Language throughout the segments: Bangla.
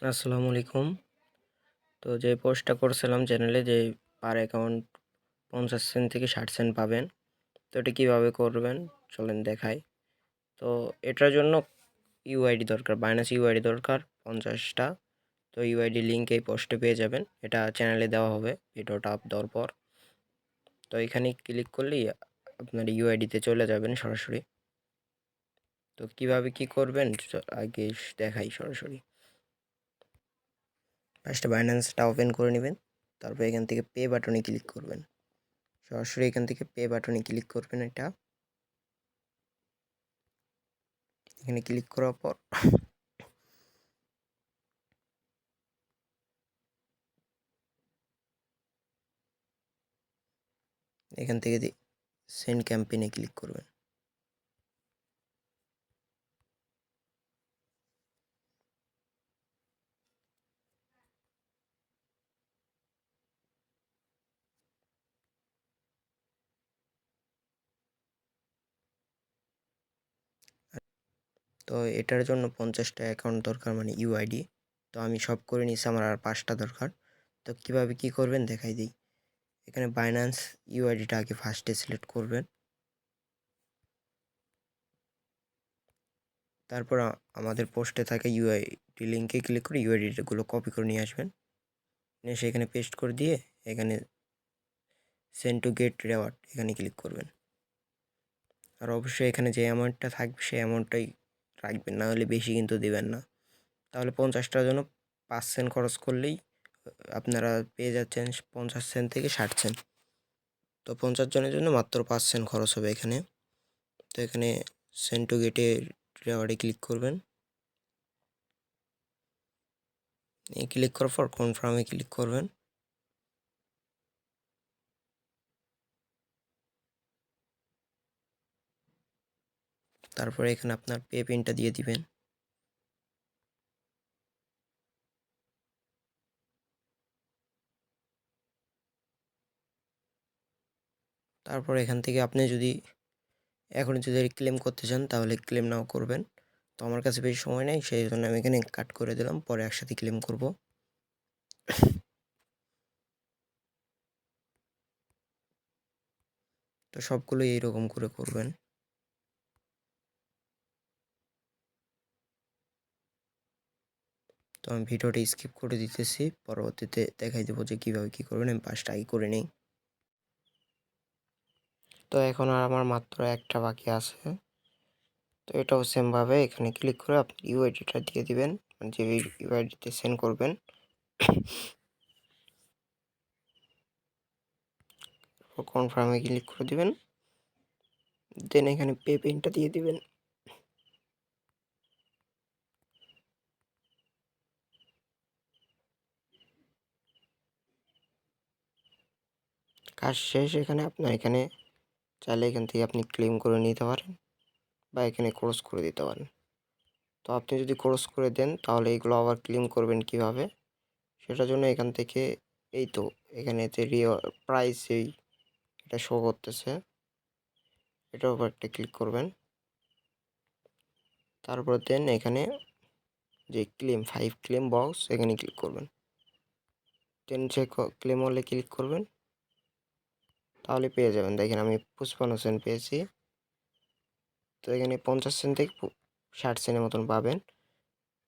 আসসালামু আলাইকুম। তো যে পোস্টটা করছিলাম চ্যানেলে যে পার অ্যাকাউন্ট 50 সেন্ট থেকে 60 সেন্ট পাবেন। তো এটা কীভাবে করবেন চলেন দেখাই। তো এটার জন্য ইউআইডি দরকার, বাইন্যান্স ইউআইডি দরকার 50টা। তো ইউআইডি লিঙ্ক এই পোস্টে পেয়ে যাবেন, এটা চ্যানেলে দেওয়া হবে ভিডিওটা আপ দেওয়ার পর। তো এখানে ক্লিক করলেই আপনার ইউআইডিতে চলে যাবেন সরাসরি। তো কিভাবে কি করবেন আগে দেখাই সরাসরি। ফার্স্টে বাইন্যান্সটা ওপেন করে নেবেন, তারপর এখান থেকে পে বাটনে ক্লিক করবেন। সরাসরি এখান থেকে পে বাটনে ক্লিক করবেন। এখানে ক্লিক করার পর এখান থেকে সেন্ড ক্যাম্পেইনে ক্লিক করবেন। তো এটার জন্য 50টা অ্যাকাউন্ট দরকার, মানে ইউআইডি। তো আমি সব করে নিয়েছি, আমার আর 5টা দরকার। তো কিভাবে কি করবেন দেখাই দিই। এখানে বাইন্যান্স ইউআইডিটা আগে ফার্স্টে সিলেক্ট করবেন। তারপর আমাদের পোস্টে থাকা ইউআইডি লিঙ্কে ক্লিক করে ইউআইডিগুলো কপি করে নিয়ে আসবেন। নিয়ে সেখানে পেস্ট করে দিয়ে এখানে সেন্ড টু গেট রেওয়ার্ড এখানে ক্লিক করবেন। আর অবশ্যই এখানে যে অ্যামাউন্টটা থাকবে সেই অ্যামাউন্টটাই রাখবেন, না হলে বেশি কিন্তু দিবেন না। তাহলে 50টার জন্য 5 সেন্ট খরচ করলেই আপনারা পেয়ে যাচ্ছেন 50 সেন্ট থেকে 60 সেন্ট। তো 50 জনের জন্য মাত্র 5 সেন্ট খরচ হবে এখানে। তো এখানে সেন্ড টু গেটে রেওয়ার্ডে ক্লিক করবেন। এই ক্লিক করার পর কনফার্মে ক্লিক করবেন। তারপরে এখানে আপনার পে পিনটা দিয়ে দিবেন। তারপর এখান থেকে আপনি যদি এখন যদি ক্লেম করতে চান তাহলে ক্লেম নাও করবেন। তো আমার কাছে বেশি সময় নেই, সেই জন্য আমি এখানে কাট করে দিলাম, পরে একসাথে ক্লেম করব। তো সবগুলো এইরকম করে করবেন। তো আমি ভিডিওটা স্কিপ করে দিতেছি, পরবর্তীতে দেখাই দেবো যে কীভাবে কী করবেন। আমি 5টা আগে করে নিই। তো এখন আর আমার মাত্র একটা বাকি আছে। তো এটাও সেমভাবে এখানে ক্লিক করে আপনি ইউআইডিটা দিয়ে দিবেন, মানে যে ইউআইডিতে সেন্ড করবেন। কনফার্মে ক্লিক করে দিবেন, দেন এখানে পে পিনটা দিয়ে দিবেন। কাজ শেষ। এখানে আপনার এখানে চাইলে এখান থেকে আপনি ক্লেম করে নিতে পারেন বা এখানে ক্রস করে দিতে পারেন। তো আপনি যদি ক্রস করে দেন তাহলে এগুলো আবার ক্লেম করবেন কিভাবে, সেটার জন্য এখান থেকে এই তো এখানে যে প্রাইস এটা শো করতেছে, এটার উপর একটা ক্লিক করবেন। তারপর দেন এখানে যে ক্লেম 5 ক্লেম বক্স এখানে ক্লিক করবেন। দেন যে ক্লেম হলে ক্লিক করবেন, তাহলে পেয়ে যাবেন। দেখেন আমি 55 সেন্ট পেয়েছি। তো এখানে 50 সেন্ট থেকে 60 সেন্টের মতন পাবেন।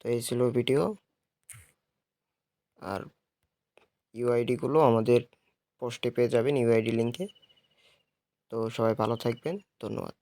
তো এই ছিল ভিডিও। আর ইউআইডিগুলো আমাদের পোস্টে পেয়ে যাবেন ইউআইডি লিঙ্কে। তো সবাই ভালো থাকবেন, ধন্যবাদ।